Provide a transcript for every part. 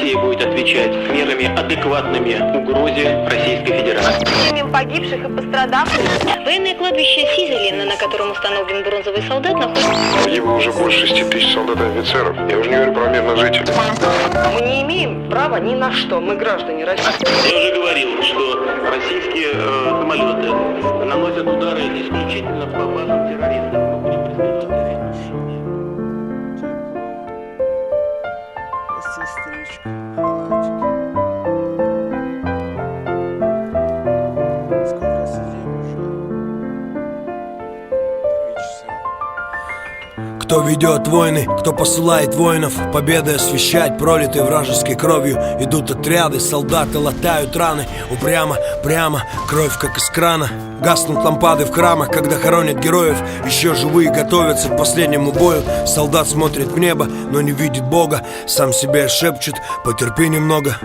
Россия будет отвечать мерами, адекватными угрозе Российской Федерации. Погибших и пострадавших. Военное кладбище Сизелина, на котором установлен бронзовый солдат, находится... Погибло уже больше 6 тысяч солдат и офицеров. Я уже не говорю про мирных жителей. Мы не имеем права ни на что. Мы граждане России. Я уже говорил, что российские самолеты наносят удары исключительно по базам террористов. Сестричка, халатик. Сколько сидим уже? 3 часа. Кто ведет войны, кто посылает воинов, победы освещать, пролитой вражеской кровью. Идут отряды, солдаты латают раны. Упрямо, прямо, кровь как из крана. Гаснут лампады в храмах, когда хоронят героев. Еще живые готовятся к последнему бою. Солдат смотрит в небо, но не видит Бога. Сам себе шепчет: потерпи немного.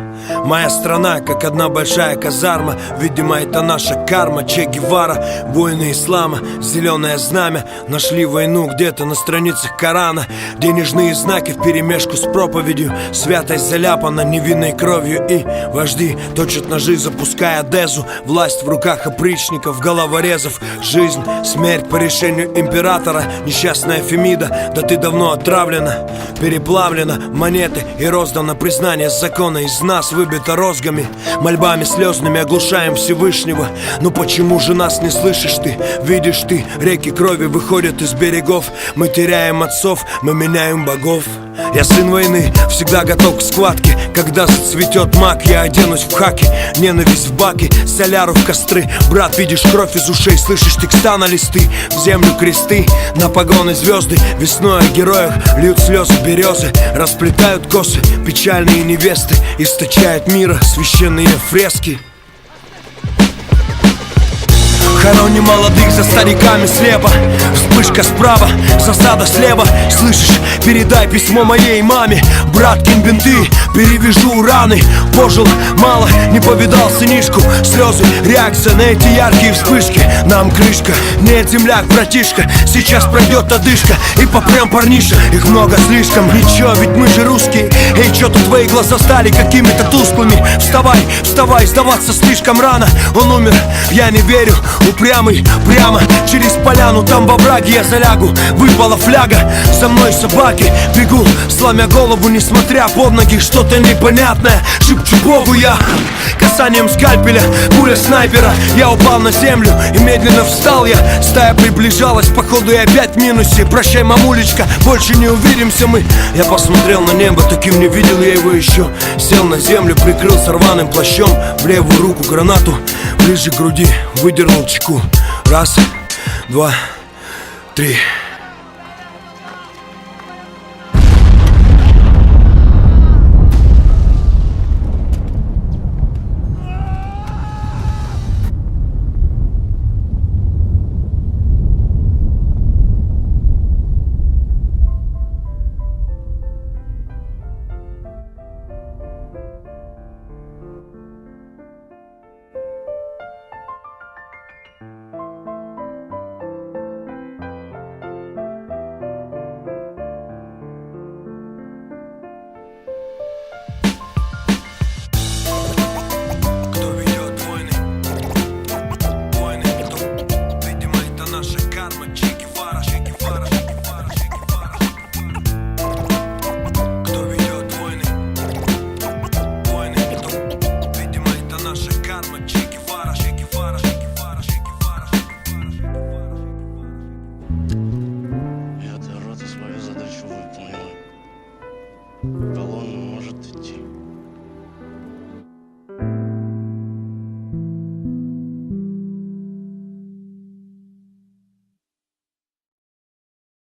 Моя страна, как одна большая казарма. Видимо, это наша карма. Че Гевара, воины ислама, зеленое знамя. Нашли войну где-то на страницах Корана. Денежные знаки вперемешку с проповедью. Святость заляпана невинной кровью. И вожди точат ножи, запуская Одессу. Власть в руках опричников, головорезов. Жизнь, смерть по решению императора. Несчастная Фемида, да ты давно отравлена, переплавлена монеты и роздано признание закона. Из нас выбито розгами, мольбами слезными оглушаем Всевышнего. Ну почему же нас не слышишь ты? Видишь ты, реки крови выходят из берегов. Мы теряем отцов, мы меняем богов. Я сын войны, всегда готов к схватке. Когда зацветет мак, я оденусь в хаки. Ненависть в баки, соляру в костры. Брат, видишь кровь из ушей, слышишь текста на листы. В землю кресты, на погоны звезды. Весной о героях льют слезы березы. Расплетают косы печальные невесты. Источают мира священные фрески. Хороним молодых за стариками слепо. Вспышка справа, засада слева. Слышишь, передай письмо моей маме. Браткин, бинты, перевяжу раны. Пожил мало, не повидал сынишку. Слезы, реакция на эти яркие вспышки. Нам крышка, нет, земляк, братишка. Сейчас пройдет одышка и попрям, парниша. Их много слишком, ничего, ведь мы же русские. Эй, чё-то твои глаза стали какими-то тусклыми. Вставай, вставай, сдаваться слишком рано. Он умер, я не верю. Упрямый, прямо через поляну, там во враге я залягу. Выпала фляга, за мной собаки. Бегу, сломя голову, несмотря под ноги. Что-то непонятное, шепчу Богу я. Касанием скальпеля, пуля снайпера. Я упал на землю и медленно встал я. Стая приближалась, походу я опять в минусе. Прощай, мамулечка, больше не увидимся мы. Я посмотрел на небо, таким не видел я его еще. Сел на землю, прикрылся рваным плащом. В левую руку гранату, ближе к груди выдернул чеку. Раз, два, три.